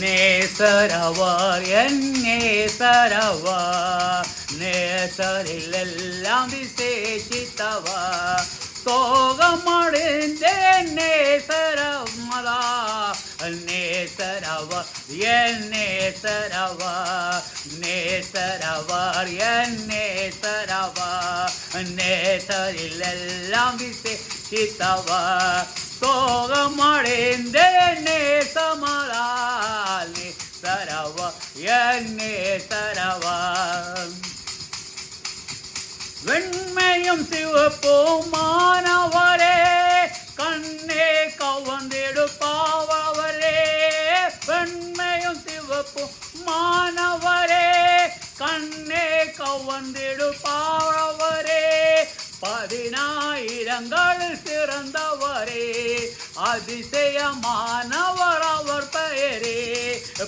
நேசரவர் என் நேசரவர் நேசரில் எல்லாம் விசேஷித்தவர் சோகமடைந்தேன் நேசரமதா நேசரவர் என் நேசரவர் நேசரவர் என் நேசரவர் நேசரில் எல்லாம் விசேஷித்தவர் சோகமடைந்தேன் நேசமதா நேசரவர் என் நேசரவர் வெண்மையும் சிவப்புமானவரே கண்ணே கவர்ந்தெடுப்பாவரே வெண்மையும் சிவப்புமானவரே கண்ணே கவர்ந்தெடுப்பாவரே 10,000 சிறந்தவரே அதிசயமானவர் அவர் பெயரே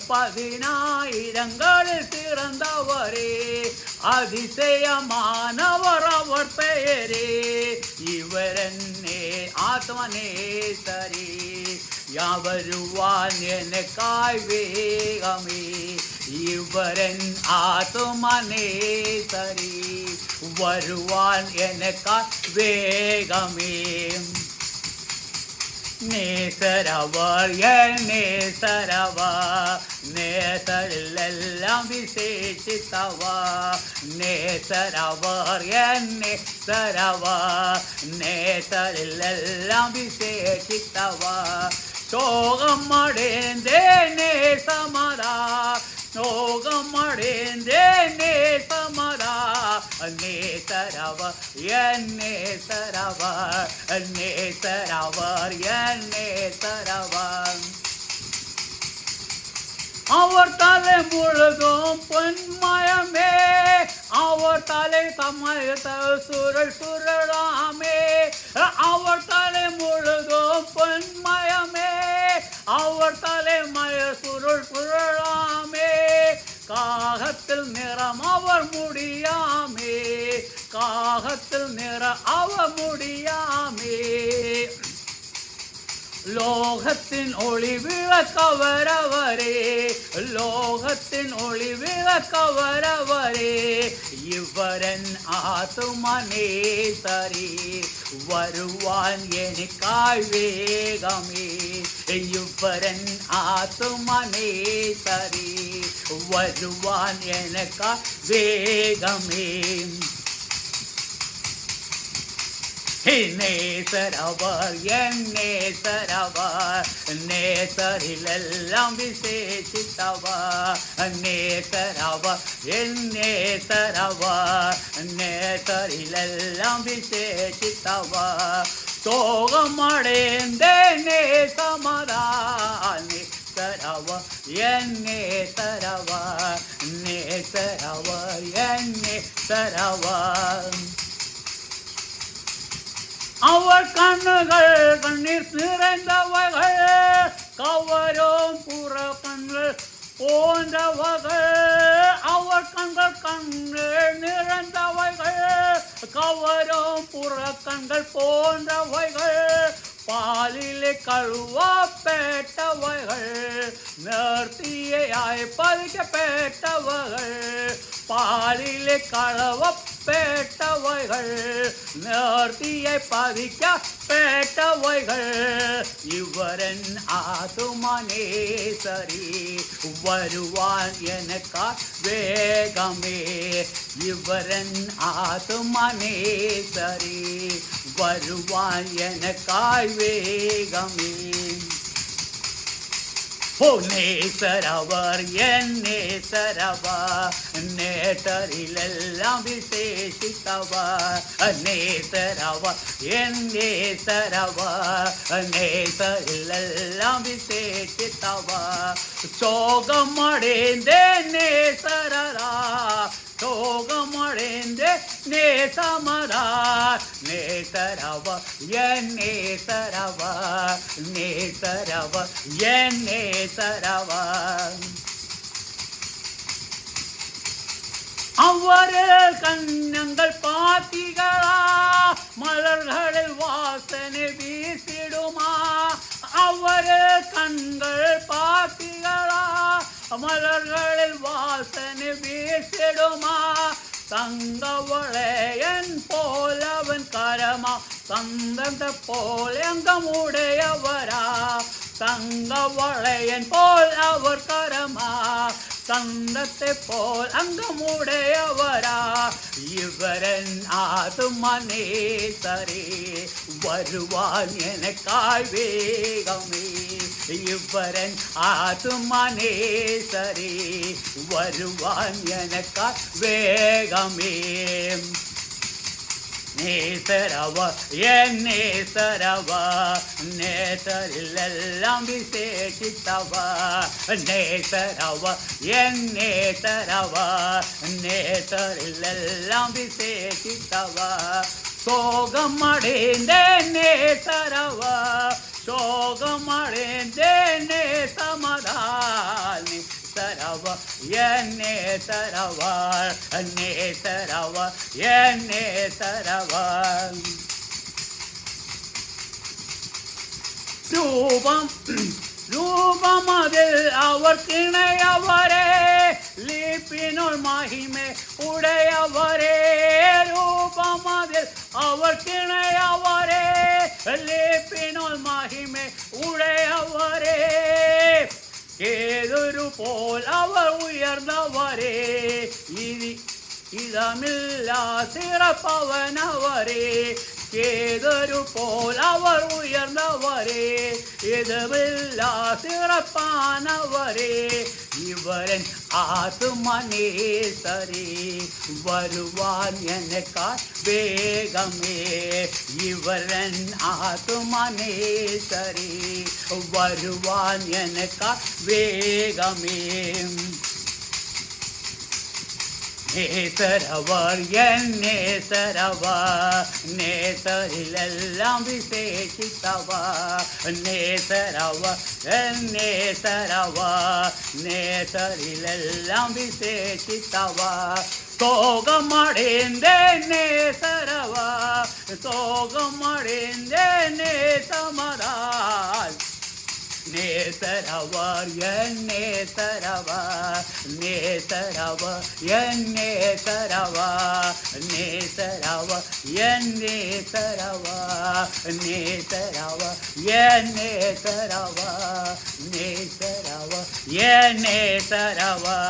10,000 சிறந்தவரே அதிசயமானவர் அவர் பெயரே இவரன்னே ஆத்மனே சரி யாவருவான் எனக்காய் வேகமே இவரன் ஆத்மனே சரி வருவான் எனக்காய் வேகமே நேசரவர் என் நேசரவர் நேசரில் எல்லாம் விசேஷித்தவர் நேசரவர் என் நேசரவர் நேசரில் எல்லாம் விசேஷித்தவர் சோகம் அடைந்தே நேசமதா சோகம் அடைந்தே நேசமதா நேசரவர் என் நேசரவர் நேசரவர் என் நேசரவர் அவர் தலை முழுதும் பொன்மயமே அவர் தலை சமயத்த சுருள் சுருளாமே அவர் தலை முழுதும் பொன்மயமே அவர் தலைமய சுருள் சுருளாமே காகத்தில் நிறம் அவர் முடியாமே காகத்தில் நிற அவர் முடியாமே லோகத்தின் ஒளி விளக்கவரவரே லோகத்தின் ஒளி விளக்கவரவரே இவரன் ஆத்துமனே சரி வருவான் எனக்காய் வேகமே இவரன் ஆத்துமனே சரி வருவான் எனக்காய் வேகமே நேசரவர் என் நேசரவர் நேசரில் எல்லாம் விசேஷித்தவர் நேசரவர் என் நேசரவர் நேசரில் எல்லாம் விசேஷித்தவர் சோகமடைந்த நேசமதா நேசரவர் என் நேசரவர் நேசரவர் என் நேசரவர் அவர் கண்ணுகள் கண்ணீர் நிறைந்தவர்கள் கவரும் புற கண்கள் போன்றவர்கள் அவர் கண்கள் கண்ணீர் நிறைந்தவைகள் கவரும் புற கண்கள் போன்றவைகள் பாலிலே கழுவா பெற்றவைகள் நேர்த்தியாய் பதிக்கப்பட்டவர்கள் பாலிலே கழுவ பெற்றவைகள் நேர்த்தியை பதிக்க பெற்றவைகள் இவரன் ஆத்துமனே சரி வருவான் எனக்கா வேகமே இவரன் ஆத்துமனே சரி வருவான் எனக்காய் வேகமே ஓ நேசரவர் என் நேசரவர் நேசரில் எல்லாம் விசேஷித்தவர் நேசரவர் என் நேசரவர் நேசரில் எல்லாம் விசேஷித்தவர் சோகம் அடைந்தே நேசரரா சோகமடைந்தே நேசமரா நேசரவர் என் நேசரவர் நேசரவர் என் நேசரவர் அவரில் கண்ணங்கள் பாத்திகளா மலர்களில் வாசனை வீசிடுமா அவரில் கண்கள் பாத்திகளா மலர்களில் வாசனை வீசிடுமா தங்கவளையன் போல் அவன் கரமா தந்தந்த போல் எங்கமுடையவரா தங்கவளையன் போல் அவர் கரமா தந்தத்தை போல் அங்கமுடையவரா இவரன் ஆத்துமனேசரே வருவான் எனக்காய் வேகமே இவரன் ஆத்துமனேசரே வருவான் எனக்காய் வேகமே நேசரவ என் நேசரவ நேசரிலெல்லாம் விசேஷித்தவ நேசரவ என் நேசரவ நேசரிலெல்லாம் விசேஷித்தவ சோகமடைந்தேன் நேசரவ சோகமடைந்தேன் நேசமதானி சரவ என்னே சரவ அன்னே சரவ என்னே சரவ ரூபம் ரூபமதில் அவர் கிணையவரே லிப்பினுள் மகிமை உடையவரே ரூபமதில் அவர் கிணையவரே லிப்பினுள் மகிமை உடையவரே ஏதொரு போல் அவர் உயர்ந்தவரே இதமில்லா சிறப்பவனவரே ஏதொரு போல் அவர் உயர்ந்தவரே இதுவில்லா சிறப்பானவரே இவரன் ஆத்துமனேசரே வருவான் எனக்காய் வேகமே இவரன் ஆத்துமனேசரே வருவான் எனக்காய் வேகமே நேசரவர் என் நேசரவர் நேசரிலெல்லாம் விசேஷித்தவர் நேசரவர் என் நேசரவர் நேசரிலெல்லாம் விசேஷித்தவர் சோகமடைந்தேன் நேசரவர் சோகமடைந்தேன் நேசமதால் நேசரவர் என் நேசரவர் நேசரவர் என் நேசரவர் நேசரவர் என் நேசரவர் நேசரவர் என் நேசரவர் நேசரவர் என் நேசரவர்